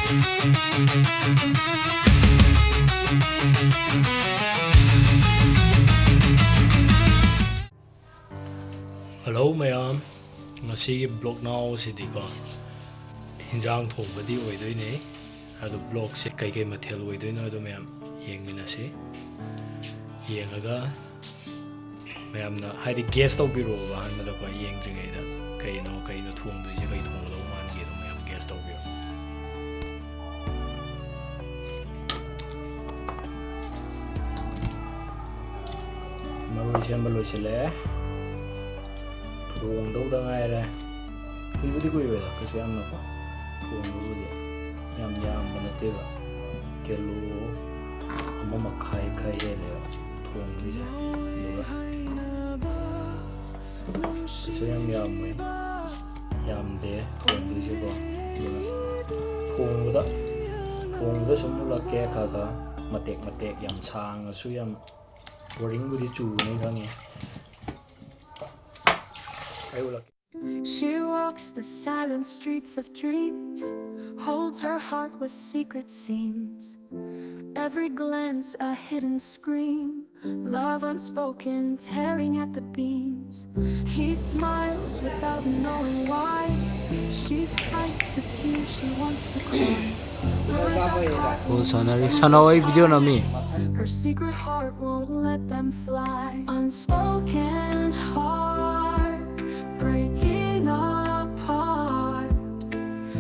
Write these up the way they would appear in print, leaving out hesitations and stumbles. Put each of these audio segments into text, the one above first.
Hello mayam, ngasi blog now sidiko hinjang thobadi oidoine adu blog se kai kai mathel oidoino adu mayam yengminasi yengaga mayam na haidi guess tawbiro ba hanmada ko yengdringaida kaino thongdoise kai thonglo mangi do mayam guess tawbiro maroi sele thong đâu da ngai ra kui ba ka siam na ko thong du de yam bana te ba kilo amma makhai he le thong du ja du so yam de thong du je ko thong da sum la ke kha ga matek yam chang su yam boring bu di chu nei khangi. She walks the silent streets of dreams, holds her heart with secret scenes. Every glance a hidden scream, love unspoken tearing at the beams. He smiles without knowing why, she fights the tears she wants to cry. Her secret heart won't let them fly. Unspoken heart breaking apart,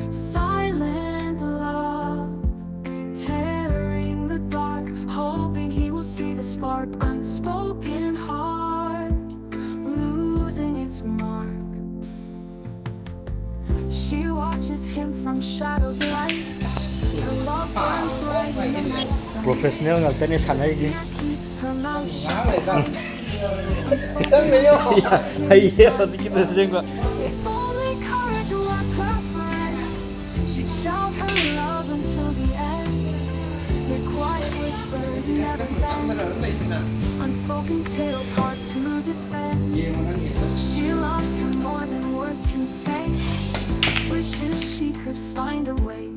silent love tearing the dark, hoping he will see the spark. Unspoken heart losing its mark. She watches him from shadows light, her love burns bright in the night sun. Professional ngakta sanai ji Keeps her mouth shut. Iya pasti kita sengko. If only courage was her friend, she'd shout her love until the end. Their quiet whispers never bend, unspoken tales hard to defend. She loves him more than words can say, wishes she could find a way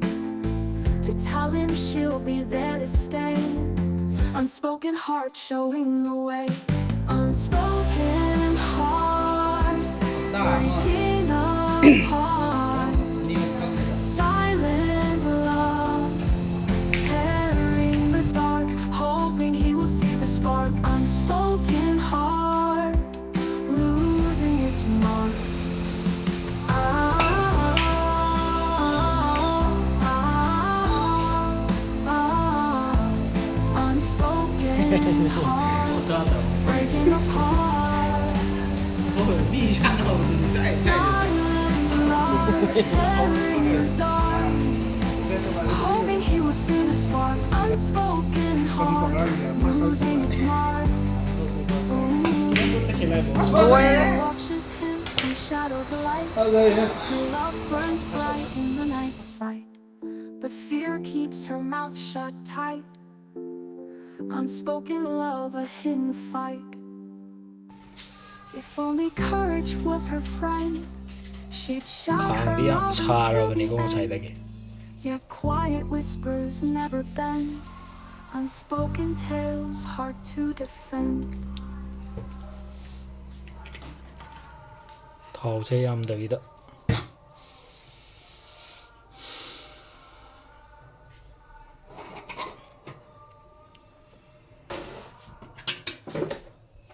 to tell him she'll be there to stay. Unspoken heart showing the way. Unspoken heart breaking apart, silent love tearing the dark, hoping he will see the spark. Unspoken heart losing its mark. Unspoken heart breaking apart, silent love tearing the dark, hoping he will see the spark. Unspoken heart losing its mark. Watches him from shadows light, her love burns bright in the night sight, but fear keeps her mouth shut tight. Unspoken love, a hidden fight. If only courage was her friend, she'd shout her love until the end. Yet quiet whispers never bend, unspoken tales hard to defend. Thau se yam davida.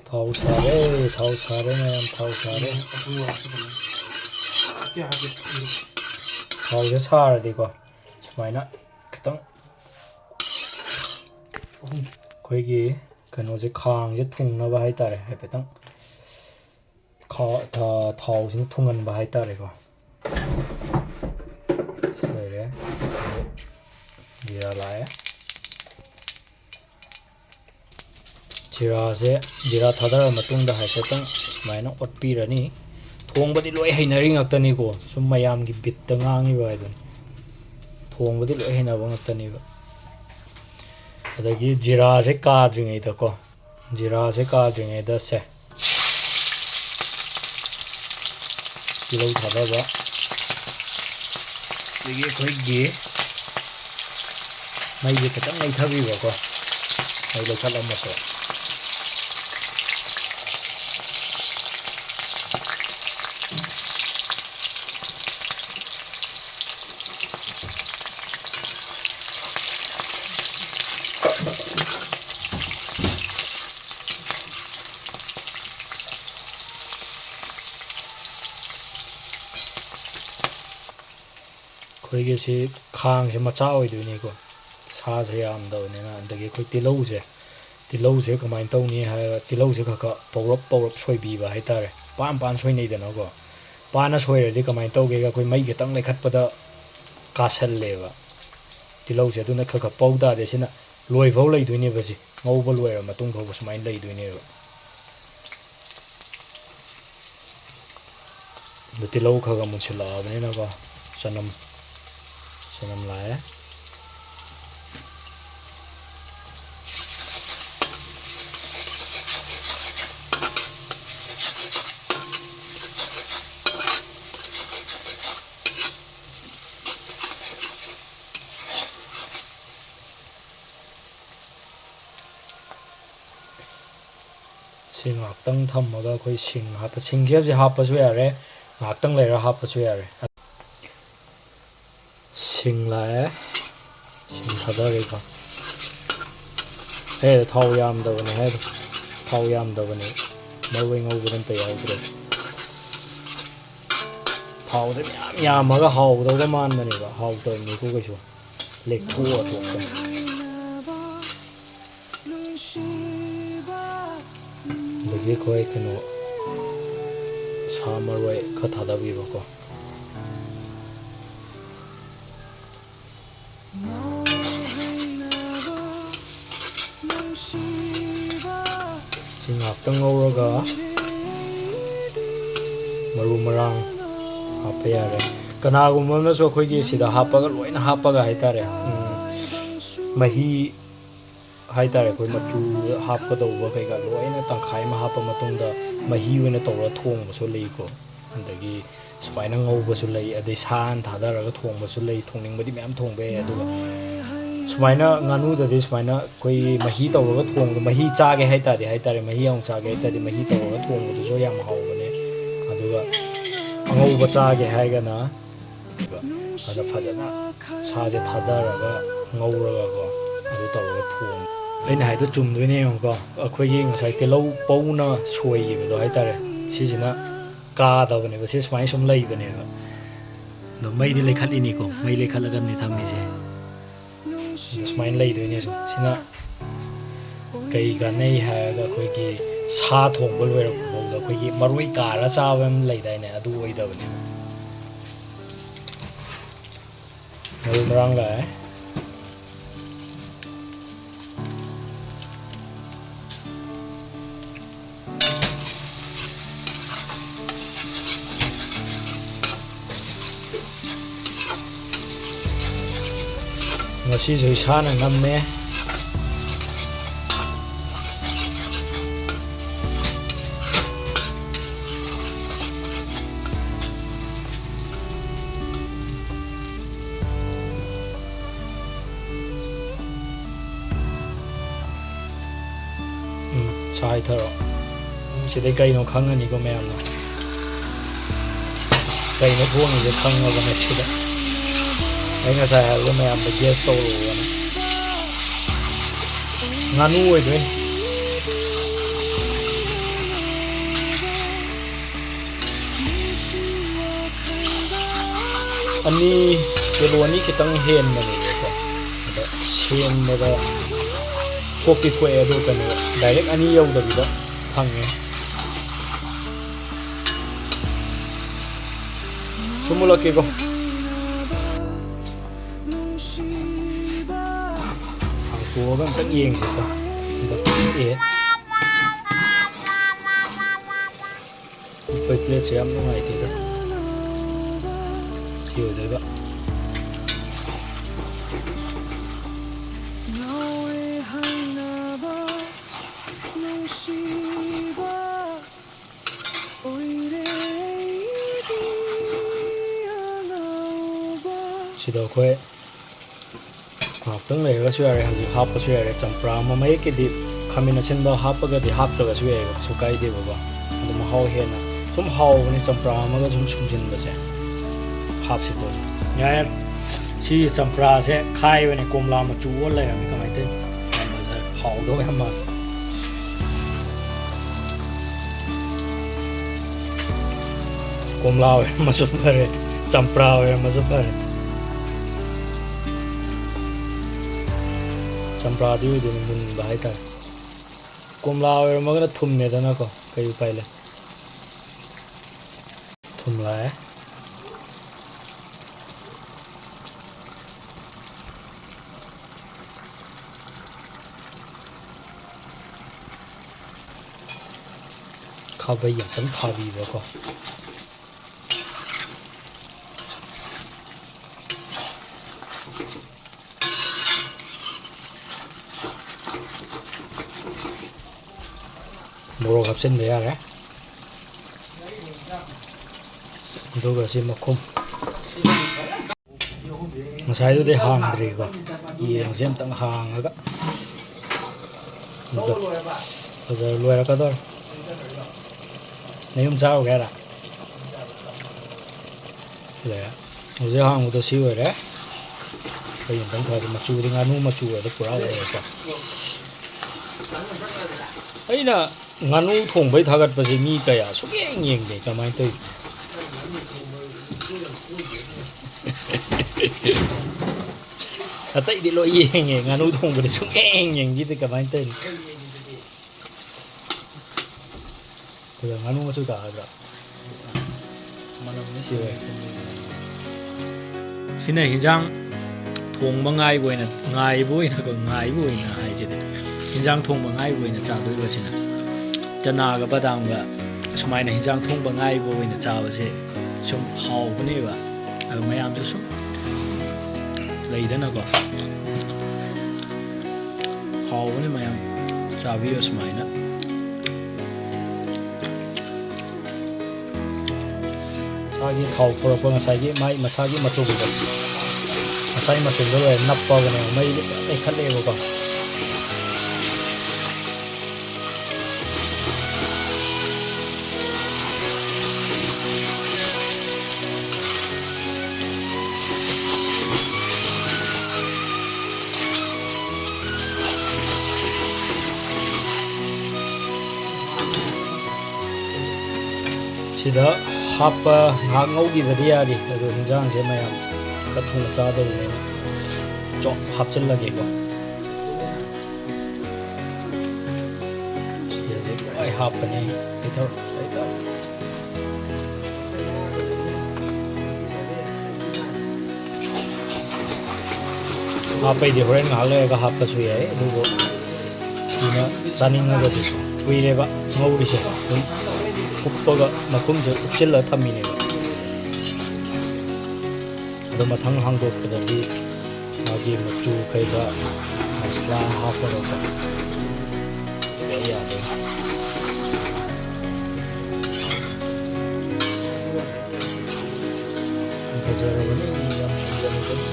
Thau sare mayam thau sare. Thau se sare di ko. Sumaina kitang. Koi gi kano se khang se thung na ba hai tare hai petang. Thau se thungan ba hai tare ko. Sare. Gira lae. Jira thadara matungda haifetang sumaina otpirani thongbadi loi heinari ngaktani ko sum mayam gi bitta ngangi ba idun thongbadi loi heinaba ngaktani ba adagi jira se kadringai da ko jira se kadringai da se kilo thadaba digi khoi gi ꯃꯩꯁꯦ ꯈꯤꯇꯪ ꯂꯩꯊꯕꯤꯕꯀꯣ ꯃꯩ ꯂꯩꯈꯠꯂꯝꯃꯁꯨ ꯑꯩꯈꯣꯏꯒꯤꯁꯤ ꯈꯥꯡꯁꯦ ꯃꯆꯥ ꯑꯣꯏꯗꯣꯏꯅꯤꯀꯣ ꯁꯥꯁꯦ ꯌꯥꯝꯗꯕꯅꯤꯅ ꯑꯗꯒꯤ ꯑꯩꯈꯣꯏ ꯇꯤꯜꯍꯧꯁꯦ ꯀꯃꯥꯏꯅ ꯇꯧꯅꯤ ꯍꯥꯏꯔꯒ ꯇꯤꯜꯍꯧꯁꯦ ꯈꯔ ꯄꯧꯔꯞ ꯁꯣꯏꯕꯤꯕ ꯍꯥꯏꯇꯥꯔꯦ ꯄꯥꯟ ꯁꯣꯏꯅꯩꯗꯅꯀꯣ ꯄꯥꯅ ꯁꯣꯏꯔꯗꯤ ꯀꯃꯥꯏꯅ ꯇꯧꯒꯦꯒ ꯑꯩꯈꯣꯏ ꯃꯩ ꯈꯤꯇꯪ ꯂꯩꯈꯠꯄꯗ ꯀꯥꯁꯜꯂꯦꯕ ꯇꯤꯜꯍꯧꯁꯦ ꯑꯗꯨꯅ ꯈꯔ ꯄꯧ ꯇꯥꯔꯗꯤ ꯁꯤꯅ ꯂꯣꯏꯐꯥꯎ ꯂꯩꯗꯣꯏꯅꯦꯕ ꯁꯤ ꯉꯧꯕ ꯂꯣꯏꯔ ꯃꯇꯨꯡ ꯐꯥꯎꯕ ꯁꯨꯃꯥꯏꯅ ꯂꯩꯗꯣꯏꯅꯦꯕ ꯑꯗꯨ ꯇꯤꯜꯍꯧ ꯈꯔ ꯃꯨꯟꯁꯤꯜꯂꯛꯑꯕꯅꯤꯅꯀꯣ ꯆꯅꯝ ꯂꯥꯛꯑꯦ ꯁꯤ ꯉꯥꯛꯇꯪ ꯊꯝꯃꯒ ꯑꯩꯈꯣꯏ ꯁꯤꯡꯁꯦ ꯍꯧꯖꯤꯛ ꯍꯥꯞꯄꯁꯨ ꯌꯥꯔꯦ ꯉꯥꯛꯇꯪ ꯂꯩꯔ ꯍꯥꯞꯄꯁꯨ ꯌꯥꯔꯦ ꯁꯤꯡ ꯂꯥꯛꯑꯦ ꯁꯤꯡ ꯊꯥꯗꯔꯦꯀꯣ ꯊꯥꯎ ꯌꯥꯝꯗꯕꯅꯦ ꯊꯥꯎ ꯌꯥꯝꯗꯕꯅꯦ ꯃꯔꯣꯏ ꯉꯧꯕꯗ ꯑꯝꯇ ꯌꯥꯎꯗ꯭ꯔꯦ ꯊꯥꯎꯁꯦ ꯃꯌꯥꯝ ꯌꯥꯝꯃꯒ ꯍꯥꯎꯒꯗꯧꯕ ꯃꯥꯟꯕꯅꯦꯕ ꯍꯥꯎꯇꯕꯅꯤꯀꯣ ꯀꯩꯁꯨ ꯂꯦꯛꯊꯣꯛꯑ ꯊꯣꯛꯄꯅꯦ ꯑꯗꯒꯤ ꯑꯩꯈꯣꯏ ꯁꯥ ꯃꯔꯣꯏ ꯈꯔ ꯊꯥꯗꯕꯤꯕꯀꯣ ꯁꯤ ꯉꯥꯛꯇꯪ ꯉꯧꯔꯒ ꯃꯔꯨ ꯃꯔꯥꯡ ꯍꯥꯞꯄ ꯌꯥꯔꯦ ꯀꯅꯥꯒꯨꯝꯕ ꯑꯃꯅꯁꯨ ꯑꯩꯈꯣꯏꯒꯤ ꯁꯤꯗ ꯍꯥꯞꯄꯒ ꯂꯣꯏꯅ ꯍꯥꯞꯄꯒ ꯍꯥꯏꯇꯥꯔꯦ ꯃꯍꯤ ꯍꯥꯏꯇꯥꯔꯦ ꯑꯩꯈꯣই ꯃꯆꯨ ꯍꯥꯞꯀꯗꯧꯕ ꯀꯩꯀꯥ ꯂꯣꯏꯅ ꯇꯪꯈꯥꯏ ꯑꯃ ꯍꯥꯞꯄ ꯃꯇꯨꯡꯗ ꯃꯍꯤ ꯑꯣꯏꯅ ꯇꯧꯔ ꯊꯣꯡꯕꯁꯨ ꯂꯩꯀꯣ ꯑꯗꯒꯤ ꯁꯨꯃꯥꯏꯅ ꯉꯧꯕꯁꯨ ꯂꯩ ꯑꯗꯩ ꯁꯥꯅ ꯊꯥꯗꯔꯒ ꯊꯣꯡꯕꯁꯨ ꯂꯩ ꯊꯣꯡꯅꯤꯡꯕꯗꯤ ꯃꯌꯥꯝ ꯊꯣꯡꯕ ꯌꯥꯏ ꯑꯗꯨꯒ ꯁꯨꯃꯥꯏꯅ ꯉꯥꯅꯨꯗꯗꯤ ꯁꯨꯃꯥꯏꯅ ꯑꯩꯈꯣꯏ ꯃꯍꯤ ꯇꯧꯔꯒ ꯊꯣꯡꯕꯗꯣ ꯃꯍꯤ ꯆꯥꯒꯦ ꯍꯥꯏꯇꯥꯔꯦ ꯃꯍꯤ ꯌꯥꯝ ꯆꯥꯒꯦ ꯍꯥꯏꯇꯥꯔꯗꯤ ꯃꯍꯤ ꯇꯧꯔꯒ ꯊꯣꯡꯕꯗꯨꯁꯨ ꯌꯥꯝ ꯍꯥꯎꯕꯅꯦ ꯑꯗꯨꯒ ꯑꯉꯧꯕ ꯆꯥꯒꯦ ꯍꯥꯏꯔꯒꯅ ꯑꯗ ꯐꯖꯅ ꯁꯥꯁꯦ ꯊꯥꯗꯔꯒ ꯉꯧꯔꯒꯀꯣ ꯑꯗꯨ ꯇꯧꯔꯒ ꯊꯣꯡ ꯑꯩꯅ ꯍꯥꯏꯗꯣ ꯆꯨꯝꯗꯣꯏꯅꯦ ꯌꯦꯡꯉꯨꯀꯣ ꯑꯩꯈꯣꯏꯒꯤ ꯉꯁꯥꯏ ꯇꯤꯜꯍꯧ ꯄꯧꯅ ꯁꯣꯏꯈꯤꯕꯗꯣ ꯍꯥꯏꯇꯥꯔꯦ ꯁꯤꯁꯤꯅ ꯀꯥꯗꯕꯅꯦꯕ ꯁꯤ ꯁꯨꯃꯥꯏꯅ ꯁꯨꯝ ꯂꯩꯕꯅꯦꯕ ꯑꯗꯣ ꯃꯩꯗꯤ ꯂꯩꯈꯠꯂꯤꯅꯤꯀꯣ ꯃꯩ ꯂꯩꯈꯠꯂꯒꯅꯤ ꯊꯝꯃꯤꯁꯦ ꯑꯗꯣ ꯁꯨꯃꯥꯏꯅ ꯂꯩꯗꯣꯏꯅꯦ ꯁꯤꯅ ꯀꯩ ꯀꯥꯟꯅꯩ ꯍꯥꯏꯔꯒ ꯑꯩꯈꯣꯏꯒꯤ ꯁꯥ ꯊꯣꯡꯕ ꯂꯣꯏꯔꯛꯄ ꯐꯥꯎꯗ ꯑꯩꯈꯣꯏꯒꯤ ꯃꯔꯣꯏ ꯀꯥꯔ ꯆꯥꯕ ꯑꯃ ꯂꯩꯗꯥꯏꯅꯦ ꯑꯗꯨ ꯑꯣꯏꯗꯕꯅꯦꯕ ꯃꯔꯨ ꯃꯔꯥꯡ ꯂꯥꯛꯑꯦ ꯉꯁꯤꯁꯨ ꯏꯁꯥꯅ ꯉꯝꯃꯦ ꯁꯥ ꯍꯩꯊꯔꯣ ꯁꯤꯗꯩ ꯀꯩꯅꯣ ꯈꯪꯉꯅꯤꯀꯣ ꯃꯌꯥꯝꯅ ꯀꯩꯅꯣ ꯊꯣꯡꯉꯤꯁꯦ ꯈꯪꯉꯕꯅꯦ ꯁꯤꯗ ꯑꯩ ꯉꯁꯥꯏ ꯍꯥꯏꯕꯗꯣ ꯃꯌꯥꯝꯗ ꯒꯦꯁ ꯇꯧꯔꯛꯑꯣꯅ ꯉꯥꯅꯨ ꯑꯣꯏꯗꯣꯏꯅꯤ ꯀꯤꯂꯣ ꯑꯅꯤ ꯈꯤꯇꯪ ꯍꯦꯟꯕꯅꯦꯕꯀꯣ ꯑꯗ ꯁꯦꯝꯕꯗ ꯊꯣꯛꯇꯤ ꯊꯣꯛꯑꯦ ꯑꯗꯣ ꯗꯥꯏꯔꯦꯛ ꯑꯅꯤ ꯌꯧꯗꯕꯤꯗ ꯐꯪꯉꯦ ꯁꯨꯝ ꯃꯨꯜꯂꯛꯀꯦꯀꯣ ꯍꯥꯡꯇꯣꯛꯑꯒ ꯑꯝꯇꯪ ꯌꯦꯡꯁꯤꯀꯣ ꯑꯩꯈꯣꯏ ꯄ꯭ꯂꯦꯠꯁꯦ ꯌꯥꯝ ꯅꯨꯡꯉꯥꯏꯇꯦꯗ ꯁꯤ ꯑꯣꯏꯗꯣꯏꯕ ꯁꯤꯗ ꯑꯩꯈꯣꯏ ꯉꯥꯛꯇꯪ ꯂꯩꯔꯒꯁꯨ ꯌꯥꯔꯦ ꯍꯧꯖꯤꯛ ꯍꯥꯞꯄꯁꯨ ꯌꯥꯔꯦ ꯆꯝꯄ꯭ꯔꯥ ꯑꯃ ꯃꯌꯦꯛꯀꯤꯗꯤ ꯈꯥꯃꯦꯟ ꯑꯁꯤꯟꯕ ꯍꯥꯞꯄꯒꯗꯤ ꯍꯥꯞꯇ꯭ꯔꯒꯁꯨ ꯌꯥꯏꯕ ꯀꯩꯁꯨ ꯀꯥꯏꯗꯦꯕꯀꯣ ꯑꯗꯨ ꯃꯍꯥꯎ ꯍꯦꯟꯅ ꯁꯨꯝ ꯍꯥꯎꯕꯅꯤ ꯆꯝꯄ꯭ꯔꯥ ꯑꯃꯒ ꯁꯨꯝ ꯁꯨꯡꯖꯤꯟꯕꯁꯦ ꯍꯥꯞꯁꯤꯀꯣ ꯌꯥꯔꯦ ꯁꯤ ꯆꯝꯄ꯭ꯔꯥꯁꯦ ꯈꯥꯏꯕꯅꯦ ꯀꯣꯝꯂꯥ ꯃꯆꯨ ꯑꯣꯜ ꯂꯩꯔꯝꯃꯤ ꯀꯃꯥꯏꯅ ꯇꯧꯔꯤ ꯌꯥꯝ ꯐꯖꯔꯦ ꯍꯥꯎꯗꯧ ꯌꯥꯝ ꯃꯥꯜꯂꯦ ꯀꯣꯝꯂꯥ ꯑꯣꯏꯔꯝꯃꯁꯨ ꯐꯔꯦ ꯆꯝꯄ꯭ꯔꯥ ꯑꯣꯏꯔꯝꯃꯁꯨ ꯐꯔꯦ ꯆꯝꯄ꯭ꯔꯥꯗꯤ ꯑꯣꯏꯗꯣꯏꯅꯤ ꯃꯨꯟꯕ ꯍꯥꯏꯇꯥꯔꯦ ꯀꯣꯝꯂꯥ ꯑꯣꯏꯔꯝꯃꯒꯅ ꯊꯨꯝꯃꯦꯗꯅꯀꯣ ꯀꯩ ꯎꯄꯥꯏ ꯂꯩ ꯊꯨꯝ ꯂꯥꯛꯑꯦ ꯈꯥꯕꯩ ꯑꯝꯇꯪ ꯊꯥꯕꯤꯕꯀꯣ ꯃꯣꯔꯣꯛ ꯍꯥꯞꯆꯤꯟꯕ ꯌꯥꯔꯦ ꯑꯗꯨꯒ ꯁꯤ ꯃꯈꯨꯝ ꯉꯁꯥꯏꯗꯨꯗꯤ ꯍꯥꯡꯗ꯭ꯔꯤꯀꯣ ꯌꯦꯡꯁꯦ ꯑꯝꯇꯪ ꯍꯥꯡꯉꯒ ꯐꯖꯔ ꯂꯣꯏꯔꯛꯀꯗꯧꯔꯦ ꯅꯌꯨꯝ ꯆꯥꯔꯨꯒꯦ ꯍꯥꯏꯔ ꯂꯩꯔꯦ ꯍꯧꯖꯤꯛ ꯍꯥꯡꯕꯗꯣ ꯁꯤ ꯑꯣꯏꯔꯦ ꯑꯩ ꯑꯝꯇꯪ ꯊꯥꯗꯦ ꯃꯆꯨꯗꯤ ꯉꯥꯅꯨ ꯃꯆꯨ ꯑꯣꯏꯔ ꯄꯨꯔꯥ ꯑꯣꯏꯔꯦꯀꯣ ꯑꯩꯅ ꯉꯥꯅꯨ ꯊꯣꯡꯕꯩ ꯊꯥꯒꯠꯄꯁꯦ ꯃꯤ ꯀꯌా ꯁꯨꯛꯌꯦꯡ ꯌꯦꯡꯗꯦ ꯀꯃꯥꯏꯅ ꯇꯧꯏ ꯑꯇꯩꯗꯤ ꯂꯣꯏ ꯌꯦꯡꯉꯦ ꯉꯥꯅꯨ ꯊꯣꯡꯕꯗꯤ ꯁꯨꯛꯌꯦꯡ ꯌꯦꯡꯈꯤꯗꯦ ꯀꯃꯥꯏꯅ ꯇꯧꯔꯤꯅꯣ ꯑꯗꯨꯒ ꯉꯥꯅꯨ ꯃꯆꯨ ꯇꯥꯒꯗ꯭ꯔꯥ ꯁꯤꯅ ꯍꯤꯟꯖꯥꯡ ꯊꯣꯡꯕ ꯉꯥꯏꯕ ꯑꯣꯏꯅ ꯍꯥꯏꯁꯤꯗꯤ ꯍꯤꯟꯖꯥꯡ ꯊꯣꯡꯕ ꯉꯥꯏꯕ ꯑꯣꯏꯅ ꯆꯥꯗꯣꯏꯕꯁꯤꯅ ꯆꯅꯥꯒ ꯕꯗꯥꯝꯒ ꯁꯨꯃꯥꯏꯅ ꯍꯤꯟꯖꯥꯡ ꯊꯣꯡꯕ ꯉꯥꯏꯕ ꯑꯣꯏꯅ ꯆꯥꯕꯁꯦ ꯁꯨꯝ ꯍꯥꯎꯕꯅꯦꯕ ꯑꯗꯨ ꯃꯌꯥꯝꯁꯨ ꯁꯨꯝ ꯂꯩꯗꯅꯀꯣ ꯍꯥꯎꯕꯅꯤ ꯃꯌꯥꯝ ꯆꯥꯕꯤꯌꯣ ꯁꯨꯃꯥꯏꯅ ꯃꯁꯥꯒꯤ ꯊꯥꯎ ꯄꯨꯔꯛꯄ ꯉꯁꯥꯏꯒꯤ ꯃꯥꯏ ꯃꯁꯥꯒꯤ ꯃꯆꯨꯝꯗꯣ ꯉꯁꯥꯏ ꯃꯆꯨꯝꯗꯣ ꯂꯣꯏꯔ ꯅꯞꯄꯒꯅꯦ ꯃꯩꯗꯤ ꯂꯩꯈꯠꯂꯛꯑꯦꯕꯀꯣ ꯁꯤꯗ ꯍꯥꯞꯄ ꯉꯥꯏꯍꯥꯛ ꯉꯧꯈꯤꯕꯗꯤ ꯌꯥꯔꯤ ꯑꯗꯣ ꯍꯤꯟꯖꯥꯡꯁꯦ ꯃꯌꯥꯝ ꯈꯔ ꯊꯨꯅ ꯆꯥꯗꯧꯕꯅꯤꯅ ꯆꯣꯞ ꯍꯥꯞꯆꯤꯜꯂꯒꯦꯀꯣ ꯁꯤꯗꯁꯦ ꯂꯣꯏ ꯍꯥꯞꯄꯅꯤ ꯂꯩꯊꯧ ꯍꯥꯞꯄꯩꯗꯤ ꯍꯣꯔꯦꯟ ꯉꯥꯏꯍꯥꯛ ꯂꯩꯔꯒ ꯍꯥꯞꯄꯁꯨ ꯌꯥꯏ ꯑꯗꯨꯕꯨ ꯁꯤꯅ ꯆꯥꯅꯤꯡꯉꯒꯗꯤ ꯀꯨꯏꯔꯦꯕ ꯉꯧꯔꯤꯁꯦ ꯑꯗꯨꯝ ꯎꯞꯄꯒ ꯃꯈꯨꯝꯁꯦ ꯎꯞꯁꯤꯜꯂꯒ ꯊꯝꯃꯤꯅꯦꯕ ꯑꯗꯣ ꯃꯊꯪ ꯍꯥꯡꯗꯣꯛꯄꯗꯗꯤ ꯃꯥꯒꯤ ꯃꯆꯨ ꯀꯩꯀꯥ ꯃꯁꯂꯥ ꯍꯥꯞꯄꯒꯀꯣ ꯌꯥꯗꯦ ꯐꯖꯔꯕꯅꯤ ꯌꯥꯝ ꯐꯖꯔꯕꯅꯤ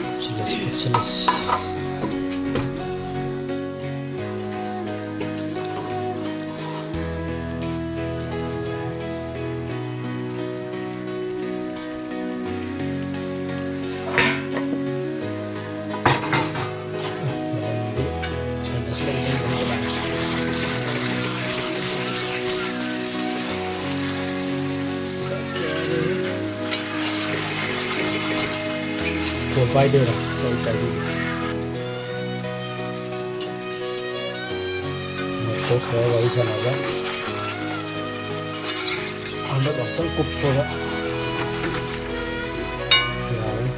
ꯀꯨꯞꯁꯤꯜꯂꯁꯤ ꯐꯣꯟ ꯄꯥꯏꯗꯣꯏꯔꯥ ꯀꯩ ꯄꯥꯏꯗꯣꯏꯅꯣ ꯊꯣꯛꯈ꯭ꯔꯦ ꯋꯥꯔꯤ ꯁꯥꯟꯅꯕ ꯍꯟꯗꯛ ꯑꯃꯨꯛꯇꯪ ꯀꯨꯞꯄꯒ ꯌꯥꯔꯅꯤ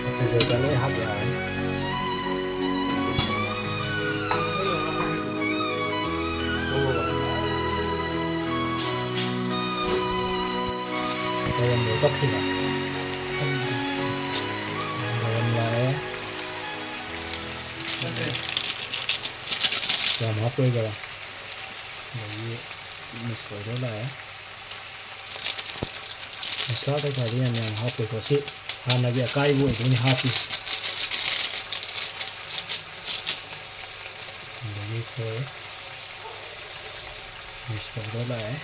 ꯃꯆꯨ ꯀꯩꯀꯥ ꯂꯣꯏ ꯍꯥꯞ ꯌꯥꯔꯅꯤ ꯃꯌꯥꯝꯗꯣ ꯀꯞꯈꯤꯕ ꯃꯌꯥꯝ ꯂꯥꯛꯑꯦ ꯌꯥꯝ ꯍꯥꯞꯄꯣꯏꯒꯔ ꯑꯗꯒꯤ ꯃꯤꯛꯁ ꯇꯧꯔ ꯂꯥꯛꯑꯦ ꯃꯁꯂꯥ ꯀꯩꯀꯥꯗꯤ ꯌꯥꯝ ꯍꯥꯞꯄꯣꯏꯀꯣ ꯁꯤ ꯍꯥꯟꯅꯒꯤ ꯑꯀꯥꯏꯕ ꯑꯣꯏꯗꯣꯏꯅꯤ ꯍꯥꯞꯄꯤꯁꯤ ꯑꯗꯒꯤ ꯑꯩꯈꯣꯏ ꯃꯤꯛꯁ ꯇꯧꯔ ꯂꯥꯛꯑꯦ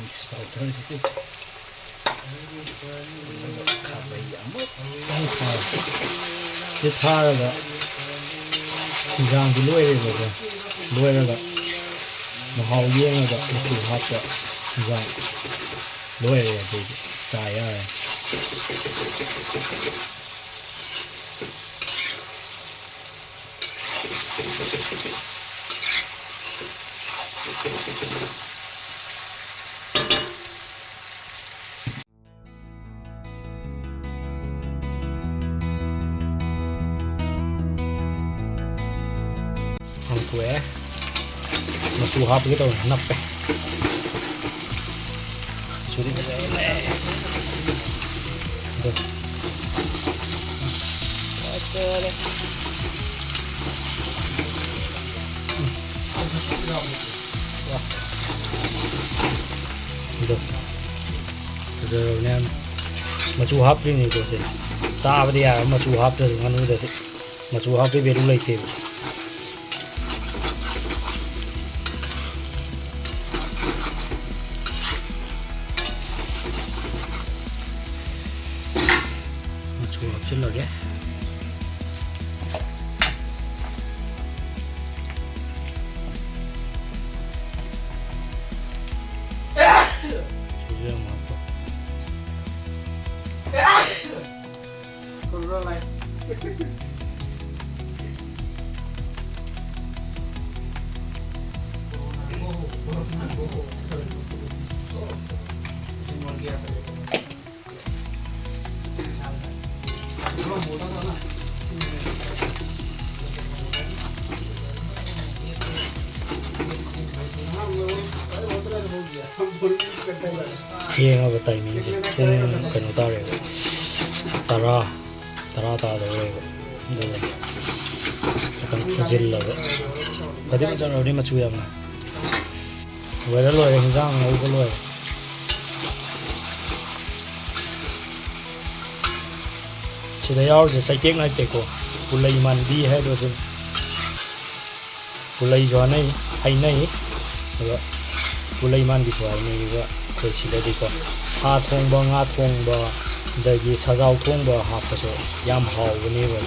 ꯃꯤꯛꯁ ꯄꯥꯎꯗꯔꯁꯤꯗꯤ ꯈꯥꯕꯩ ꯑꯃꯨꯛꯇꯪ ꯊꯥꯔꯁꯤ ꯁꯤ ꯊꯥꯔꯒ ꯏꯟꯖꯥꯡꯗꯤ ꯂꯣꯏꯔꯦꯕꯀꯣ ꯂꯣꯏꯔꯒ ꯃꯍꯥꯎ ꯌꯦꯡꯉꯒ ꯃꯆꯨ ꯍꯥꯞꯄ ꯏꯟꯖꯥꯡ ꯂꯣꯏꯔꯦ ꯑꯗꯩꯗꯤ ꯆꯥ ꯌꯥꯔꯦ ꯍꯥꯡꯇꯣꯛꯑꯦ ꯃꯆꯨ ꯍꯥꯞꯄꯒꯦ ꯇꯧꯔꯦ ꯅꯞꯄꯦ ꯃꯆꯨꯗꯤ ꯐꯖꯕꯅꯦ ꯑꯗꯣ ꯐꯖꯔꯦ ꯑꯗꯣ ꯐꯖꯔꯕꯅꯦ ꯌꯥꯝ ꯃꯆꯨ ꯍꯥꯞꯇ꯭ꯔꯤꯅꯤꯀꯣ ꯁꯦ ꯆꯥꯕꯗꯤ ꯌꯥꯔꯕ ꯃꯆꯨ ꯍꯥꯞꯇ꯭ꯔꯁꯨ ꯉꯥꯅꯨꯗꯗꯤ ꯃꯆꯨ ꯍꯥꯞꯄꯒꯤ ꯚꯦꯂꯨ ꯂꯩꯇꯦꯕ मचू हपचिल्लगे ꯌꯦꯡꯉꯕ ꯇꯥꯏꯃꯤꯡꯁꯦ ꯄꯨꯡ ꯀꯩꯅꯣ ꯇꯥꯔꯦꯕ ꯇꯔꯥ ꯇꯥꯗꯧꯔꯦꯕ ꯑꯗꯨꯒ ꯈꯤꯇꯪ ꯐꯨꯖꯤꯜꯂꯒ ꯐꯗꯤ ꯐꯖꯔꯕꯅꯤ ꯃꯆꯨ ꯌꯥꯝꯅ ꯂꯣꯏꯔꯦ ꯍꯤꯟꯖꯥꯡ ꯉꯧꯕ ꯂꯣꯏꯔꯦ ꯁꯤꯗ ꯌꯥꯎꯔꯤꯁꯦ ꯆꯩꯇꯦꯛ ꯅꯠꯇꯦꯀꯣ ꯄꯨꯂꯩ ꯃꯥꯟꯕꯤ ꯍꯥꯏꯗꯣ ꯄꯨꯂꯩꯁꯨ ꯍꯩꯅꯩ ꯑꯗꯨꯒ ꯄꯨꯂꯩ ꯃꯥꯟꯕꯤꯁꯨ ꯍꯩꯅꯩꯕ ꯑꯩꯈꯣꯏ ꯁꯤꯗꯗꯤꯀꯣ ꯁꯥ ꯊꯣꯡꯕ ꯉꯥ ꯊꯣꯡꯕ ꯑꯗꯒꯤ ꯁꯖꯥꯎ ꯊꯣꯡꯕ ꯍꯥꯞꯄꯁꯨ ꯌꯥꯝ ꯍꯥꯎꯕꯅꯦꯕ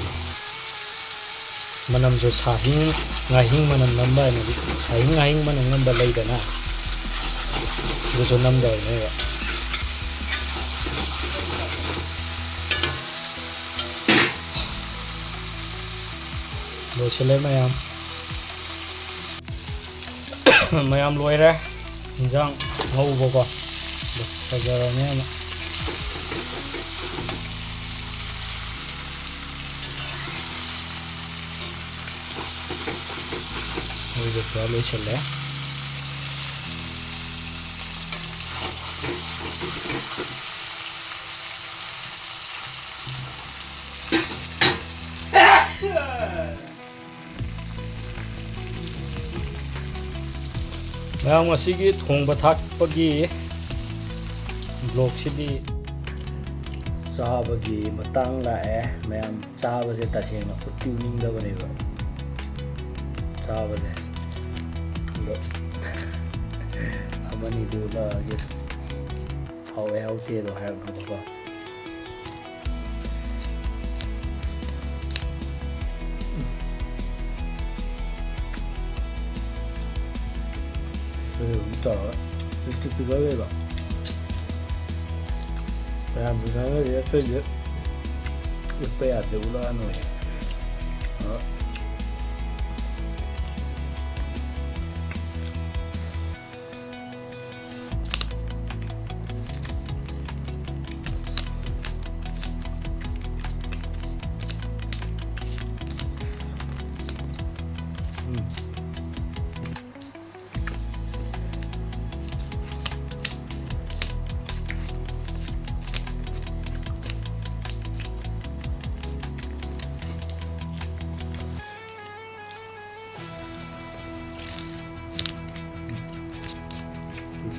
ꯃꯅꯝꯁꯨ ꯁꯥꯍꯤꯡ ꯉꯥꯍꯤꯡ ꯃꯅꯝ ꯅꯝꯕ ꯍꯥꯏꯅꯗꯤ ꯁꯥꯍꯤꯡ ꯉꯥꯍꯤꯡ ꯃꯅꯝ ꯅꯝꯕ ꯂꯩꯗꯅ ꯑꯗꯨꯁꯨ ꯅꯝꯗꯕꯅꯦꯕ ꯂꯣꯏꯁꯤꯜꯂꯦ ꯃꯌꯥꯝ ꯂꯣꯏꯔꯦ ꯏꯟꯖꯥꯡ ꯉꯧꯕꯀꯣ ꯐꯖꯔꯅꯤ ꯑꯃ ꯄꯨꯔꯥ ꯂꯣꯏꯁꯤꯜꯂꯦ ꯃꯌꯥꯝ ꯉꯁꯤꯒꯤ ꯊꯣꯡꯕ ꯊꯥꯛꯄꯒꯤ ꯕ꯭ꯂꯣꯛꯁꯤꯗꯤ ꯆꯥꯕꯒꯤ ꯃꯇꯥꯡ ꯂꯥꯛꯑꯦ ꯃꯌꯥꯝ ꯆꯥꯕꯁꯦ ꯇꯁꯦꯡꯅ ꯎꯠꯇꯤ ꯎꯅꯤꯡꯗꯕꯅꯦꯕ ꯆꯥꯕꯁꯦ ꯑꯗꯣ ꯑꯃꯅꯤꯗꯨ ꯂꯥꯛꯑꯒꯦ ꯍꯥꯎꯋꯦ ꯍꯥꯎꯇꯦꯗꯣ ꯍꯥꯏꯔꯛꯅꯕꯀꯣ tỏ trực tiếp với bạn làm từ sáng đến giờ phê duyệt được bè tiểu lo rồi đó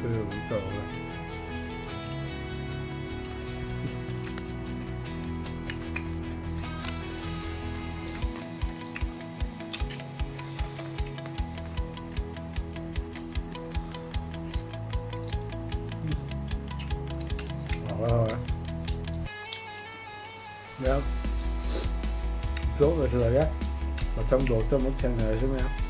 vũng tàu rồi. Rồi. Dạ. Lốt rồi sửa á. Và xong đổ cho mất chân này xem nào.